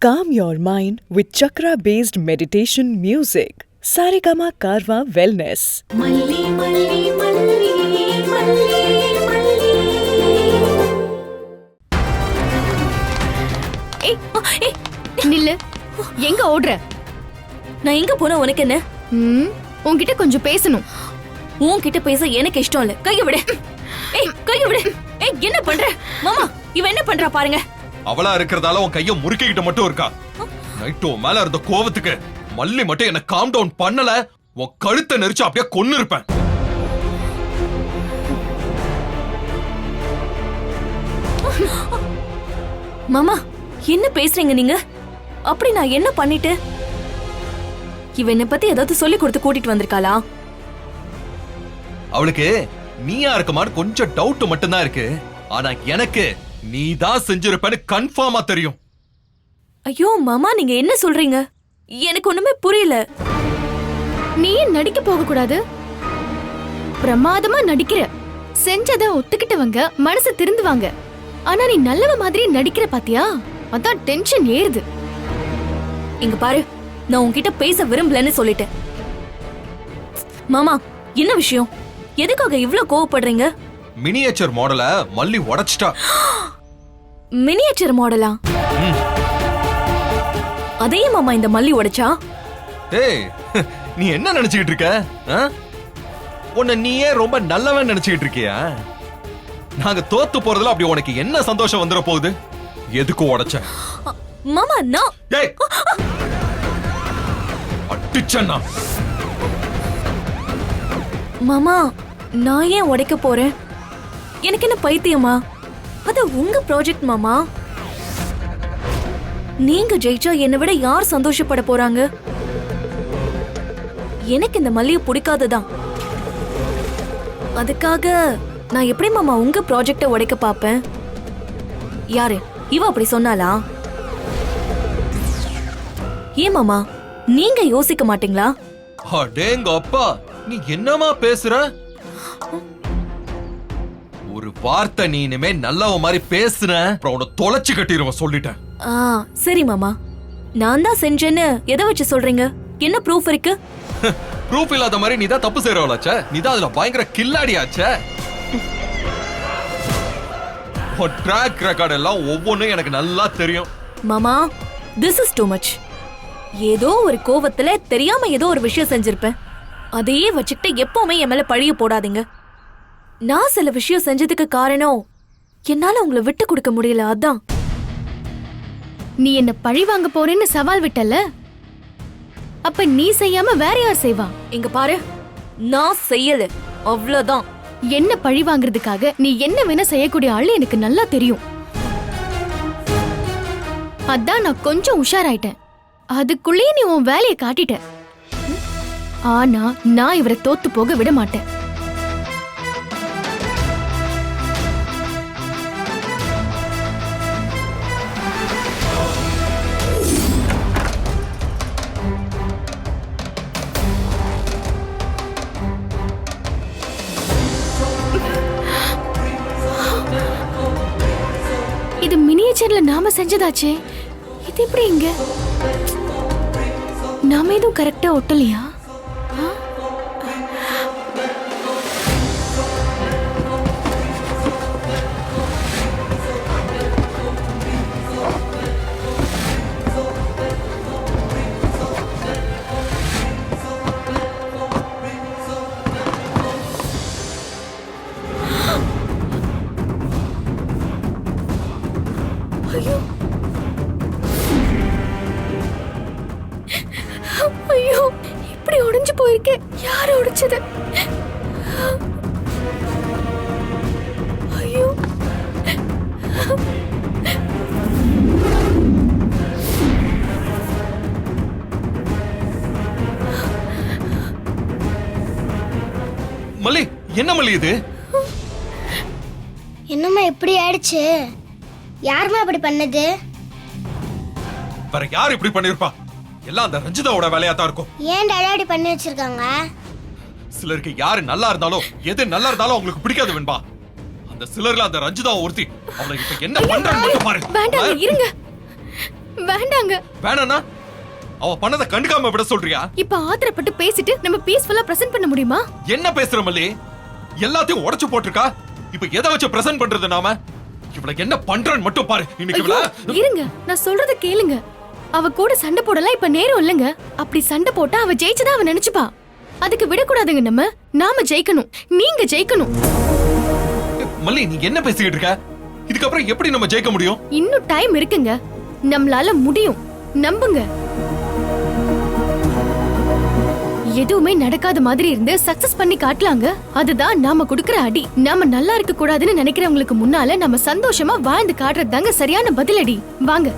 Calm your mind with chakra-based meditation music. Saregama Karwa Wellness. Malli malli malli malli malli. ஏய் நில்லு. எங்க ஓடுற? நான் எங்க போனா உனக்கு என்ன? உன்கிட்ட கொஞ்சம் பேசணும். உன்கிட்ட பேச எனக்கு இஷ்டம் இல்ல. கைய விடு. கைய விடு. என்ன பண்ற? மாமா, இவ என்ன பண்றா பாருங்க. அவளா இருக்கிறதால உன் கைய முறுக்கிக்கிட்ட மட்டும் இருக்கா. நைட்டு மேல இருந்த கோவத்துக்கு மல்லி மட்டும் என்ன காம் டவுன் பண்ணல, உன் கழுத்தை நெரிச்சு அப்படியே கொன்னு இருப்பேன். மாமா, என்ன பேசுறீங்க நீங்க? அப்படி நான் என்ன பண்ணிட்டு? இவ என்ன பத்தி ஏதாவது சொல்லி கொடுத்து கூட்டிட்டு வந்திருக்காளா? அவளுக்கு நீயா இருக்குமான்னு கொஞ்சம் டவுட் மட்டும்தான் இருக்கு. ஆனா எனக்கு நீதான் செஞ்சிருப்பேன்னு கன்ஃபார்மா தெரியும். ஐயோ மாமா, நீங்க என்ன சொல்றீங்க? எனக்கு ஒண்ணுமே புரியல. நீ நடிக்க போக கூடாது. பிரமாதமா நடிக்கிற. செஞ்சத ஒத்துக்கிட்டவங்க மனசு திருந்துவாங்க. ஆனா நீ நல்லவ மாதிரி நடிக்கிற பாத்தியா? அதான் டென்ஷன் ஏறுது. இங்க பாரு, நான் உன்கிட்ட பேச விரும்பலன்னு சொல்லிட்டேன். மாமா, என்ன விஷயம்? எதுக்காக இவ்ளோ கோவப்படுறீங்க? மினியேச்சர் மாடல மல்லி உடைச்சிட்டா. மினியேச்சர் மாடலா? அதே மாமா இந்த மல்லி உடைச்சா? ஏய், நீ என்ன நினைச்சுக்கிட்டு இருக்க? உன்னை நீயே ரொம்ப நல்லவன் நினைச்சுக்கிட்டு இருக்கியா? நாங்க தோத்து போறதுல அப்படி உனக்கு என்ன சந்தோஷம் வந்துட போகுது? எதுக்கு உடைச்ச? மாமா, நான் ஏய், அடிச்சேன்னா மாமா, நான் ஏன் உடைக்க போறேன்? எனக்கு என்ன பைத்தியமா? அது உங்க ப்ராஜெக்ட் மாமா. நீங்க ஜெயிச்சா என்னை விட யார் சந்தோஷப்பட போறாங்க? எனக்கு இந்த மல்லியை பிடிக்காததான். அதுக்காக நான் எப்படி மாமா உங்க ப்ராஜெக்ட உடைக்க பாப்பேன்? யாரு இவ அப்படி சொன்னாலா? ஏன் மாமா, நீங்க யோசிக்க மாட்டீங்களா? அடேங்க அப்பா, நீ என்னமா பேசுற? ஒரு வார்த்தை நீ இனிமே நல்லவ மாதிரி பேசுன, அப்புறம் உன்னை தொலைச்சு கட்டிடுவேன் சொல்லிட்டேன். சரி மாமா, நான் தான் செஞ்சேன்னு எதை வச்சு சொல்றீங்க? என்ன ப்ரூஃப் இருக்கு? ப்ரூஃப் இல்லாத மாதிரி நீ தான் தப்பு செய்றவளாச்சே. நீ தான் அதுல பயங்கர கில்லாடியாச்சே. ட்ராக் ரெக்கார்ட் எல்லாம் ஒவ்வொன்றும் எனக்கு நல்லா தெரியும். மாமா, this is too much. ஏதோ ஒரு கோவத்துல தெரியாம ஏதோ ஒரு விஷயம் செஞ்சிருப்பேன். அதையே வச்சுக்கிட்டு எப்பவுமே என் மேல பழிய போடாதீங்க. நான் சில விஷயம் செஞ்சதுக்கு காரணம் என்னால உங்களை விட்டு கொடுக்க முடியல, அதான். நீ என்ன பழி வாங்க போறேன்னு சவால் விட்டல, அப்ப நீ செய்யாம வேற யார் செய்வா? இங்க பாரு, நான் செய்யல, அவ்வளவுதான். என்ன பழி வாங்குறதுக்காக நீ என்ன வேணா செய்யக்கூடிய ஆளு எனக்கு நல்லா தெரியும். அதான் நான் கொஞ்சம் உஷாராயிட்டேன். அதுக்குள்ளேயே நீ உன் வேலையை காட்டிட்ட. ஆனா நான் இவரை தோத்து போக விட மாட்டேன். இது மினியேச்சர்ல நாம செஞ்சதாச்சே, இது எப்படி இங்க? நாம எதுவும் கரெக்டா ஒட்டலையா? ஐயோ ஐயோ, இப்படி உடைஞ்சு போயிருக்கே. யாரு உடைச்சது? ஐயோ, மல்லி, என்ன மல்லி இது? என்னம்மா இப்படி ஆயிடுச்சு? யாருமா அப்படி பண்ணது? வேற யார் இப்படி பண்ணிருப்பா? எல்லாம் அந்த ரஞ்சிதாவோட வேலையா தான் இருக்கும். ஏன் டாடி பண்ணி வச்சிருக்காங்க? சிலருக்கு யாரு நல்லா இருந்தாலும் எது நல்லா இருந்தாலும் அவங்களுக்கு பிடிக்காது வெண்பா. அந்த சிலர்ல அந்த ரஞ்சிதா ஒருத்தி. அவளை இப்ப என்ன பண்றான்னு மட்டும் பாரு. வேண்டாம், இருங்க. வேண்டாங்க. வேணானா அவ பண்ணதை கண்டுக்காம விட சொல்றியா? இப்ப ஆத்திரப்பட்டு பேசிட்டு நம்ம பீஸ்ஃபுல்லா பிரசன்ட் பண்ண முடியுமா? என்ன பேசுற மல்லி? எல்லாத்தையும் உடைச்சு போட்டிருக்கா. இப்ப எதை வச்சு பிரசன்ட் பண்றது நாம? இவளுக்கு என்ன பண்றன்னு மட்டும் பாரு. இன்னைக்கு ஐயோ, இருங்க, நான் சொல்றத கேளுங்க. அவ கூட சண்டை போடலாம் இப்ப நேரம் இல்லங்க. அப்படி சண்டை போட்டா அவ ஜெயிச்சதா அவ நினைச்சுப்பா. அதுக்கு விடக்கூடாதுங்க. நாம ஜெயிக்கணும். நீங்க ஜெயிக்கணும். மல்லி, நீ என்ன பேசிக்கிட்டு இருக்க? இதுக்கப்புறம் எப்படி நம்ம ஜெயிக்க முடியும்? இன்னும் டைம் இருக்குங்க. நம்மளால முடியும். நம்புங்க. எதுவுமே நடக்காத மாதிரி இருந்து சக்சஸ் பண்ணி காட்டலாங்க. அதுதான் நாம குடுக்கற அடி. நாம நல்லா இருக்க கூடாதுன்னு நினைக்கிறவங்களுக்கு முன்னால நம்ம சந்தோஷமா வாழ்ந்து காட்டுறது தாங்க சரியான பதிலடி. வாங்க.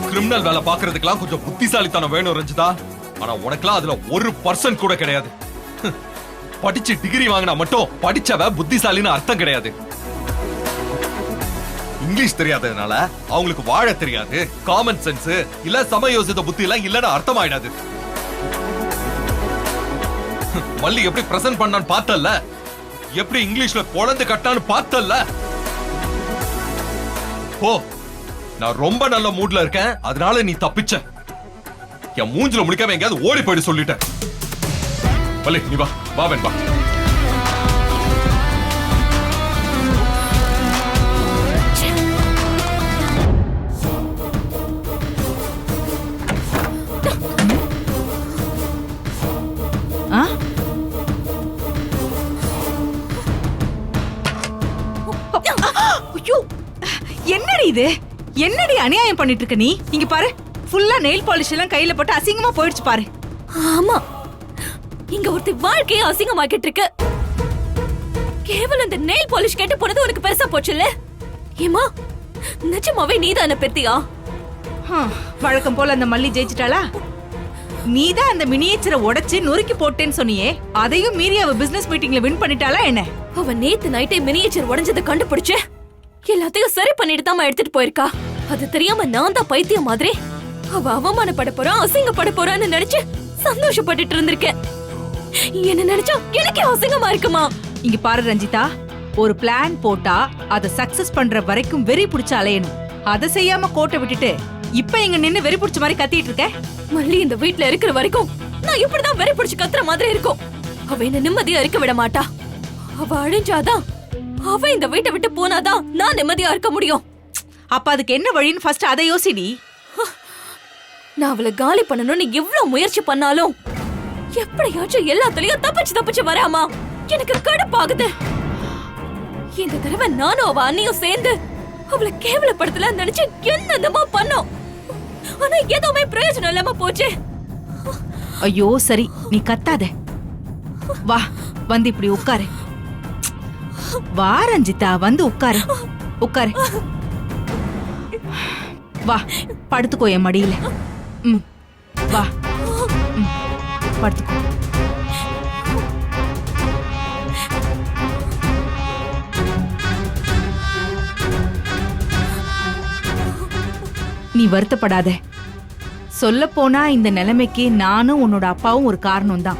கிரிமினல் வேலை பாக்குறதுக்கெல்லாம் கொஞ்சம் புத்திசாலித்தனம் வேணும் ரஞ்சிதா. ஆனா உனக்குலாம் அதுல 1% கூட கிடையாது. படிச்சு டிகிரி வாங்கினா மட்டும் படிச்சவ புத்திசாலின்னு அர்த்தம் கிடையாது. இங்கிலீஷ் தெரியாததுனால அவங்களுக்கு வாழ தெரியாது, காமன் சென்ஸ் இல்ல சமயோசித புத்தி எல்லாம் இல்லன்னு அர்த்தம் ஆயிடாது. மல்லி எப்படி பிரசன்ட் பண்ணான்னு பார்த்தல்ல, எப்படி இங்கிலீஷ்ல குழந்தை கட்டான்னு பார்த்தல்ல. ஓ, நான் ரொம்ப நல்ல மூட்ல இருக்கேன், அதனால நீ தப்பிச்ச. என் மூஞ்சில முடிக்காம எங்கயாவது ஓடி போயிடு சொல்லிட்டேன். மல்லி, நீ வா வா வெண்பா. என்னடி இது? என்னடி அநியாயம் பண்ணிட்டு இருக்க நீ? இங்க பாரு, ஃபுல்லா நெயில் பாலிஷ் எல்லாம் கையில போட்டு அசிங்கமா போயிடுச்சு பாரு. ஆமா, இங்க ஒருத்தி வாழ்க்கையை அசிங்கமாக்கிட்டு இருக்கு. கேவலம் இந்த நெயில் பாலிஷ் கேட்டு போனது உனக்கு பெருசா போச்சுல்ல? ஏமா, நிஜமாவே நீதான பெத்தியா? வழக்கம் போல அந்த மல்லி ஜெயிச்சிட்டாளா? நீதான் அந்த மினியேச்சரை உடைச்சு நொறுக்கி போட்டேன்னு சொன்னியே, அதையும் மீறி அவ பிசினஸ் மீட்டிங்ல வின் பண்ணிட்டாளா என்ன? அவ நேத்து நைட்டே மினியேச்சர் உடைஞ்சதை கண்டுபிடிச்சு எல்லாத்தையும் சரி பண்ணிட்டு தான் எடுத்துட்டு போயிருக்கா. அது தெரியாம நான் தான் பைத்தியம் மாதிரி அவ அவமானப்பட போறா, அசிங்கப்பட போறான்னு நினைச்சு சந்தோஷப்பட்டுட்டு இருந்திருக்கேன். என்ன நினைச்சா எனக்கே அசிங்கமா இருக்குமா? இங்க பாரு ரஞ்சிதா, ஒரு பிளான் போட்டா அதை சக்சஸ் பண்ற வரைக்கும் வெறி புடிச்சு அலையணும். அதை செய்யாம கோட்டை விட்டுட்டு இப்ப இங்க நின்னு வெறி புடிச்ச மாதிரி கத்திட்டு இருக்க. மல்லி இந்த வீட்ல இருக்கிற வரைக்கும் நான் இப்படிதான் வெறி புடிச்சு கத்துற மாதிரி இருக்கும். அவ என்ன நிம்மதியா இருக்க விட மாட்டா. அவ அழிஞ்சாதான், அவ இந்த வீட்டை விட்டு போனாதான் நான் நிம்மதியா இருக்க முடியும். அப்ப அதுக்கு என்ன வழின்னு ஃபர்ஸ்ட் அதை யோசிடி. நான் அவளை காலி பண்ணணும்னு எவ்வளவு முயற்சி பண்ணாலும் எப்படியாச்சும் எல்லாத்துலயும் தப்பிச்சு வராமா எனக்கு கடுப்பாகுது. இந்த தடவை நானும் அவ அண்ணியும் சேர்ந்து அவளை கேவலப்படுத்தல நினைச்சு என்னென்னமோ பண்ணோம். ஆனா எதுவுமே பிரயோஜனம் இல்லாம போச்சு. ஐயோ சரி, நீ கத்தாத. வா, வந்து இப்படி உட்காரு. வா ரஞ்சிதா, வந்து உட்காரு. உட்காரு. வா, படுத்துக்கோ என் மடியில. வா, படுத்துக்கோ. நீ வருத்தப்படாத. சொல்ல போனா இந்த நிலைமைக்கு நானும் உன்னோட அப்பாவும் ஒரு காரணம் தான்.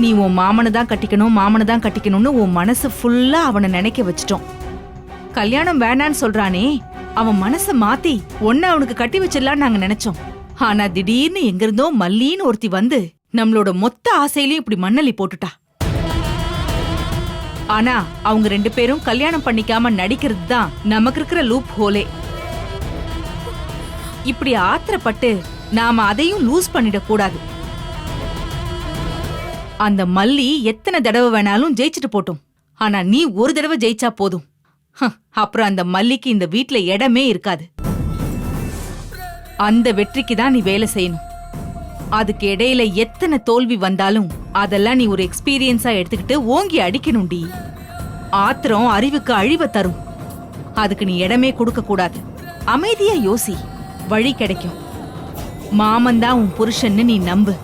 நீ உன் மாமனை தான் கட்டிக்கணும்னு உன் மனசு ஃபுல்லா அவனை நினைக்க வச்சிட்டோம். கல்யாணம் வேணான்னு சொல்றானே, அவன் மனச மாத்தி ஒன்ன அவனுக்கு கட்டி வச்சிடலாம் நாங்க நினைச்சோம். ஆனா திடீர்னு எங்கிருந்தோ மல்லின்னு ஒருத்தி வந்து நம்மளோட மொத்த ஆசையிலையும் இப்படி மண்ணலி போட்டுட்டா. ஆனா அவங்க 2 பேரும் கல்யாணம் பண்ணிக்காம நடிக்கிறது தான் நமக்கு இருக்கிற லூப் ஹோலே. இப்படி ஆத்திரப்பட்டு நாம அதையும் லூஸ் பண்ணிட கூடாது. அந்த மல்லி எத்தனை தடவை வேணாலும் ஜெயிச்சுட்டு போட்டும். ஆனா நீ ஒரு தடவை ஜெயிச்சா போதும். அப்புறம் அந்த மல்லிக்கு இந்த வீட்ல இடமே இருக்காது. அந்த வெற்றிக்கு தான் நீ வேலை செய்யணும். அதுக்கு இடையில எத்தனை தோல்வி வந்தாலும் அதெல்லாம் நீ ஒரு எக்ஸ்பீரியன்ஸா எடுத்துக்கிட்டு ஓங்கி அடிக்கணும்டி. ஆத்திரம் அறிவுக்கு அழிவை தரும். அதுக்கு நீ இடமே கொடுக்க கூடாது. அமைதியா யோசி, வழி கிடைக்கும். மாமன் தான் உன் புருஷன்னு நீ நம்பு.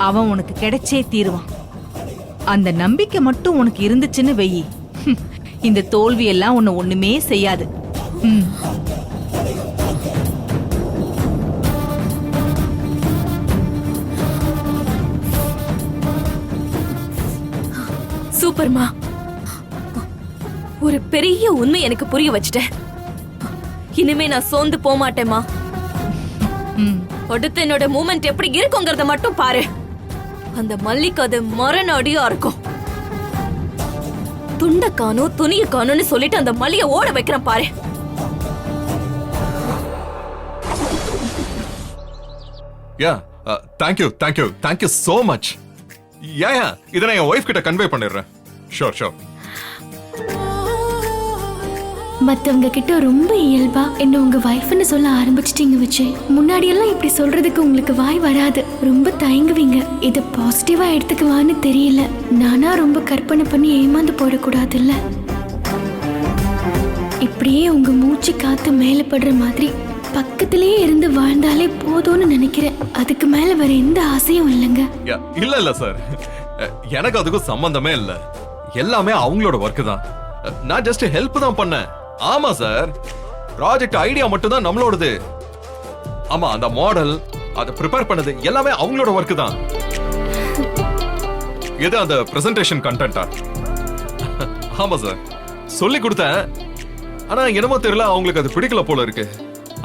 அவன் உனக்கு கிடைச்சே தீருவான். அந்த நம்பிக்கை மட்டும் உனக்கு இருந்துச்சுன்னு வெயி, இந்த தோல்வி எல்லாம் உன்னை ஒண்ணுமே செய்யாது. சூப்பர்மா, ஒரு பெரிய உண்மை எனக்கு புரிய வச்சுட்டேன். இனிமே நான் சோர்ந்து போக மாட்டேமா. அடுத்து என்னோட மூமெண்ட் எப்படி இருக்குங்கிறத மட்டும் பாரு. அந்த மல்லிக்கு அது மரணடியா இருக்கும். துண்ட காணும் துணிய காணும்னு சொல்லிட்டு அந்த மல்லிய ஓட வைக்கிறேன் பாரு. Thank you so much. இதை நான் என் ஒய்ஃப் கிட்ட கன்வே பண்ணிடுறேன். ஷோர். மத்தவங்க கிட்ட ரொம்ப இயல்பா என்ன உங்க வைஃப்னு சொல்ல ஆரம்பிச்சிட்டீங்க விஜய். முன்னாடி எல்லாம் இப்படி சொல்றதுக்கு உங்களுக்கு வாய் வராது. ரொம்ப தயங்குவீங்க. இத பாசிட்டிவா எடுத்துக்குவான்னு தெரியல. நானா ரொம்ப கற்பனை பண்ணி ஏமாந்து போடக்கூடாது இல்ல. இப்படியே உங்க மூச்சு காத்து மேல படுற மாதிரி பக்கத்திலேயே இருந்து வாழ்ந்தாலே போதும்னு நினைக்கிறேன். அதுக்கு மேல வேற எந்த ஆசையும் இல்லைங்க. இல்ல சார், எனக்கு அதுக்கும் சம்பந்தமே இல்ல. எல்லாமே அவங்களோட ஒர்க் தான். நான் ஜஸ்ட் ஹெல்ப் தான் பண்ணேன். ஆமா சார், ப்ராஜெக்ட் ஐடியா மட்டும் தான் நம்மளோடது. ஆமா, அந்த மாடல் அதை ப்ரிப்பேர் பண்ணது எல்லாமே அவங்களோட ஒர்க் தான். எது அந்த பிரசன்டேஷன் கண்டென்ட்டா? ஆமா சார், சொல்லி கொடுத்தேன். ஆனா என்னமோ தெரியல, அவங்களுக்கு அது பிடிக்கல போல இருக்கு.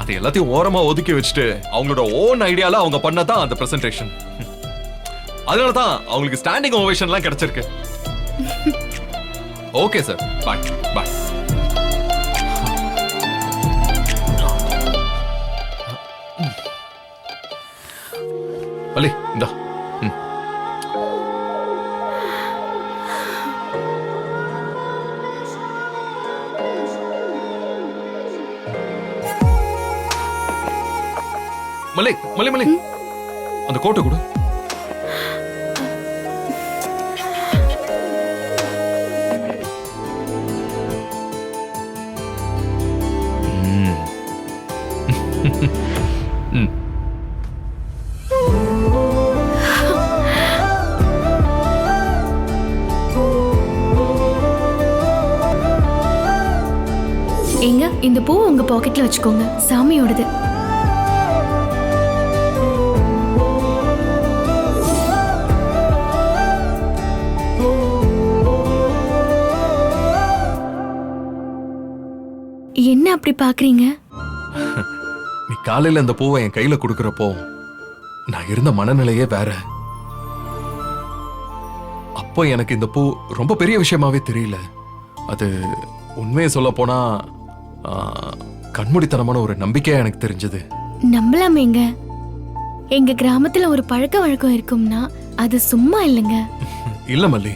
அது எல்லாத்தையும் ஓரமா ஒதுக்கி வச்சுட்டு அவங்களோட ஓன் ஐடியால அவங்க பண்ணதான் அந்த பிரசன்டேஷன். அதனால தான் அவங்களுக்கு ஸ்டாண்டிங் ஓவேஷன்லாம் கிடைச்சிருக்கு. ஓகே சார், பாய். மல்லி, இந்தா. மல்லி, அந்த கோட்டை கொடு. ஏங்க, இந்த பூ உங்க பாக்கெட்ல வச்சுக்கோங்க. சாமியோடது. என்ன அப்படி பாக்குறீங்க? நீ காலையில அந்த பூவை என் கையில கொடுக்கறப்போ நான் இருந்த மனநிலையே வேற. அப்போ எனக்கு இந்த பூ ரொம்ப பெரிய விஷயமாவே தெரியல. அது உண்மையை சொல்ல போனா கண்மூடித்தனமான ஒரு நம்பிக்கையா எனக்கு தெரிஞ்சது. நம்பலாமேங்க. எங்க கிராமத்துல ஒரு பழக்க வழக்கம் இருக்கும்னா அது சும்மா இல்லைங்க. இல்ல மல்லி,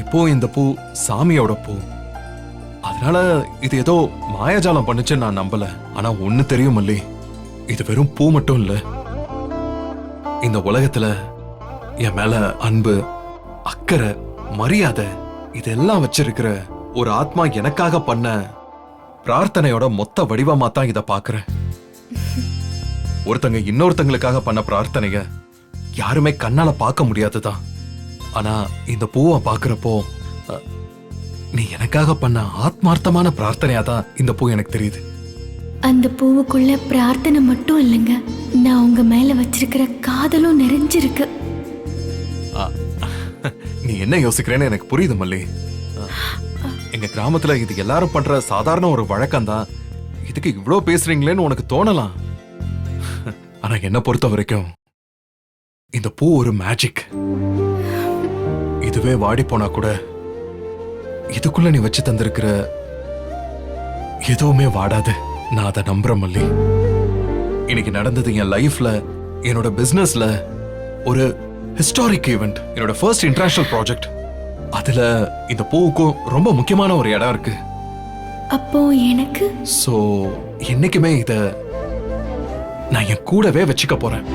இப்போ இந்த பூ சாமியோட பூ. அதனால இது ஏதோ மாயாஜாலம் பண்ணுச்சு நான் நம்பல. ஆனா ஒண்ணு தெரியும் மல்லி, இது வெறும் பூ மட்டும் இல்ல. இந்த உலகத்துல என் மேல அன்பு, அக்கறை, மரியாதை இதெல்லாம் வச்சிருக்கிற ஒரு ஆத்மா எனக்காக பண்ண பிரார்த்தனையோட மொத்த வடிவமா தான் இத பாக்குறேன். ஒருத்தங்க இன்னொருத்தங்களுக்காக பண்ண பிரார்த்தனைய யாருமே கண்ணால பார்க்க முடியாதுதான். ஆனா இந்த பூவை பாக்குறப்போ நீ எனக்காக பண்ண ஆத்மார்த்தமான பிரார்த்தனையா தான் இந்த பூ எனக்கு தெரியுது. அந்த பூவுக்குள்ள பிரார்த்தனை மட்டும் இல்லைங்க, நான் உங்க மேல வச்சிருக்கிற காதலும் நிறைஞ்சிருக்கு. நீ என்ன யோசிக்கிறேன்னு எனக்கு புரியுது மல்லி. எங்க கிராமத்துல இது எல்லாரும் பண்ற சாதாரண ஒரு வழக்கம் தான். இதுக்கு இவ்ளோ பேசுறீங்களேன்னு உனக்கு தோணலாம். ஆனா என்ன பொறுத்த வரைக்கும் இந்த பூ ஒரு மேஜிக். இதுவே வாடி போனா கூட இதுக்குள்ள நீ வச்சு தந்திருக்கிற எதுவுமே வாடாது. நான் அதை நம்புறேன் மல்லி. இன்னைக்கு நடந்தது என் லைஃப்ல, என்னோட பிசினஸ்ல ஒரு ஹிஸ்டாரிக் ஈவெண்ட், என்னோட ஃபர்ஸ்ட் இன்டர்நேஷனல் ப்ராஜெக்ட். அதுல இந்த பூவுக்கும் ரொம்ப முக்கியமான ஒரு இடம் இருக்கு. அப்போ எனக்கு சோ என்னைக்குமே இத நான் என் கூடவே வச்சுக்க போறேன்.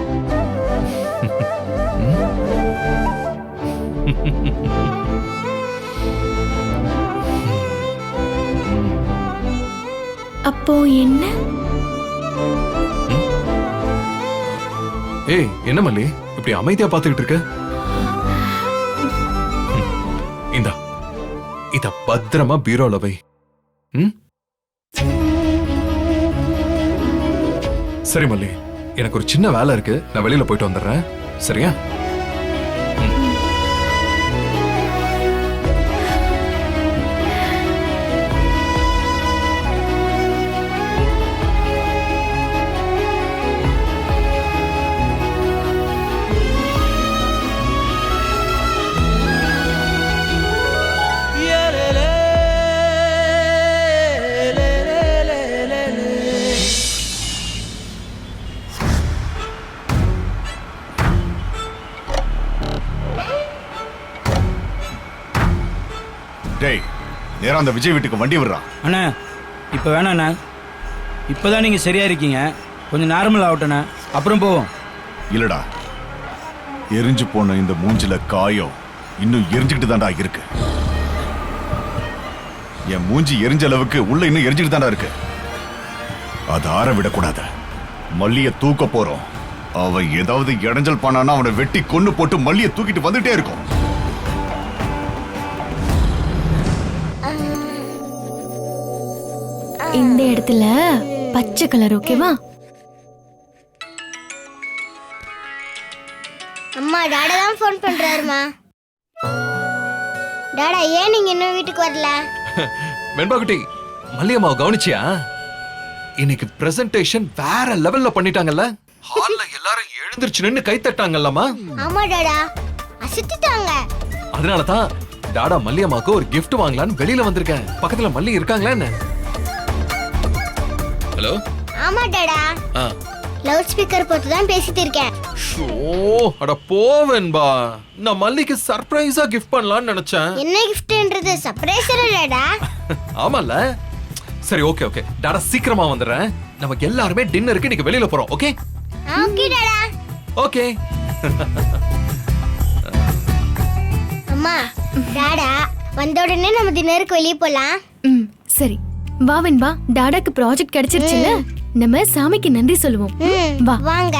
அப்போ என்ன? ஏய் என்ன மல்லி இப்படி அமைதியா பாத்துக்கிட்டு இருக்க? இந்தா இத பத்திரமா பீரோல வை. ம்? சரி மல்லி, எனக்கு ஒரு சின்ன வேலை இருக்கு, நான் வெளியில போயிட்டு வந்துடுறேன். சரியா? டேய், நேரா அந்த விஜய் வீட்டுக்கு வண்டி விடுறான். அண்ணா இப்போ வேணாண்ணா, இப்போதான் நீங்கள் சரியா இருக்கீங்க, கொஞ்சம் நார்மல் ஆகட்டண்ணா, அப்புறம் போவோம். இல்லடா, எரிஞ்சு போன இந்த மூஞ்சில காயம் இன்னும் எரிஞ்சுக்கிட்டு தான்டா இருக்கு. என் மூஞ்சி எரிஞ்ச அளவுக்கு உள்ள இன்னும் எரிஞ்சுக்கிட்டு தான்டா இருக்கு. அதை ஆற விடக்கூடாது. மல்லிய தூக்க போறோம். அவன் ஏதாவது இடைஞ்சல் பண்ணானா அவனை வெட்டி கொன்னு போட்டு மல்லிய தூக்கிட்டு வந்துட்டே இருக்கும். இந்த இடத்துல பச்சை கலர் ஓகேவா? அம்மா டாடா தான் ஃபோன் பண்றாருமா. டாடா ஏன் நீங்க இன்னும் வீட்டுக்கு வரல? வெண்பாக்குட்டி, மல்லியம்மாவை கவனிச்சியா? இன்னைக்கு பிரசன்டேஷன் வேற லெவல்ல பண்ணிட்டாங்கல்ல. ஹால்ல எல்லாரும் எழுந்திருச்சு நின்னு கை தட்டாங்கல்லம்மா. ஆமா டாடா, அசத்திட்டாங்க. அதனால தான் டாடா மல்லியம்மாக்கு ஒரு gift வாங்கலான்னு வெளியில வந்திருக்கேன். பக்கத்துல மல்லி இருக்காங்களா என்ன? ஹலோ. ஆமா டாடா, லவுட் ஸ்பீக்கர் போட்டு தான் பேசிட்டு இருக்கேன். ஷோ, அட போவன்பா. நான் மல்லிக்கு சர்ப்ரைஸா gift பண்ணலாம்னு நினைச்சேன். என்ன கிஃப்ட்ன்றது சர்ப்ரைஸ் இல்லடா. ஆமால. சரி ஓகே ஓகே, டாடா சீக்கிரமா வந்துடுறேன். நமக்கு எல்லாருமே டின்னருக்கு இன்னைக்கு வெளியில போறோம். Okay okay Tata. ஓகே. அம்மா டாடா வந்த உடனே நம்ம டின்னருக்கு வெளியே போலாம். ம் சரி, வா வெண்பா, டாடாக்கு ப்ராஜெக்ட் கிடைச்சிருச்சுல, நம்ம சாமிக்கு நன்றி சொல்லுவோம். வா வாங்க.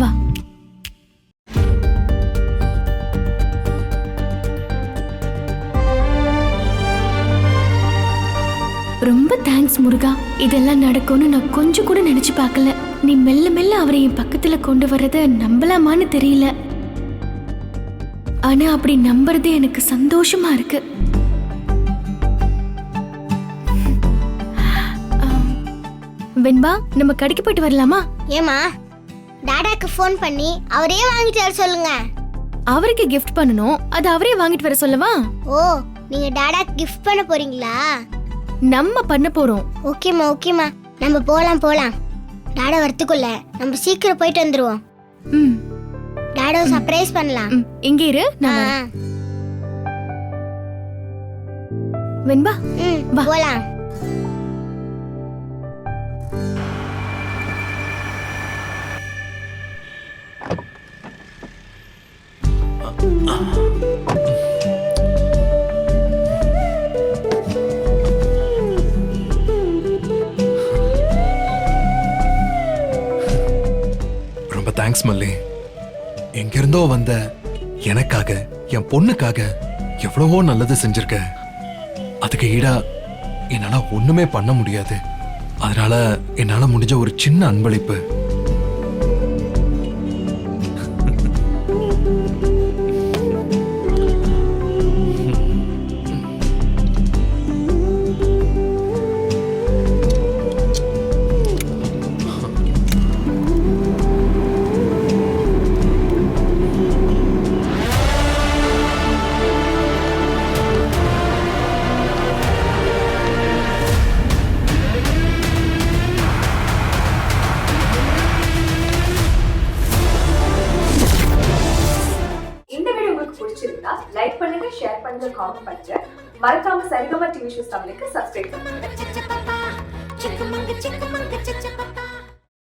வா. ரொம்ப தேங்க்ஸ் முருகா, இதெல்லாம் நடக்கும்னு நான் கொஞ்சம் கூட நினைச்சு பார்க்கல. நீ மெல்ல மெல்ல அவரை என் பக்கத்துல கொண்டு வர்றத நம்பலாமான்னு தெரியல, ஆனா அப்படி நம்புறது எனக்கு சந்தோஷமா இருக்கு. வெண்பா, நம்ம கடைக்கு போயிட்டு வரலாமா? ஏமா டாடாக்கு ஃபோன் பண்ணி அவரே வாங்கிட்டு வர சொல்லுங்க. அவருக்கு gift பண்ணனும், அது அவரே வாங்கிட்டு வர சொல்லவா? ஓ, நீங்க டாடாக்கு gift பண்ண போறீங்களா? நம்ம பண்ண போறோம். ஓகேமா ஓகேமா, நம்ம போலாம். டாடா வரத்துக்குள்ள நம்ம சீக்கிரம் போயிட்டு வந்துருவோம். ம் டாடாவை சர்ப்ரைஸ் பண்ணலாம். ம், இங்க இரு, நான் ஆ, வரேன். வெண்பா வா. போலாம். ரொம்ப தேங்க்ஸ் மல்லி. எங்கிருந்தோ வந்த எனக்காக, என் பொண்ணுக்காக எவ்வளவோ நல்லது செஞ்சிருக்க. அதுக்கு ஈடா என்னால ஒண்ணுமே பண்ண முடியாது. அதனால என்னால முடிஞ்ச ஒரு சின்ன அன்பளிப்பு. பண்ணுங்க, ஷேர் பண்ணுங்க, காமெண்ட் பண்ணுங்க. மறக்காம சரிகமா டிவி ஷோஸ் தமிழுக்கு சப்ஸ்கிரைப் பண்ணுங்க.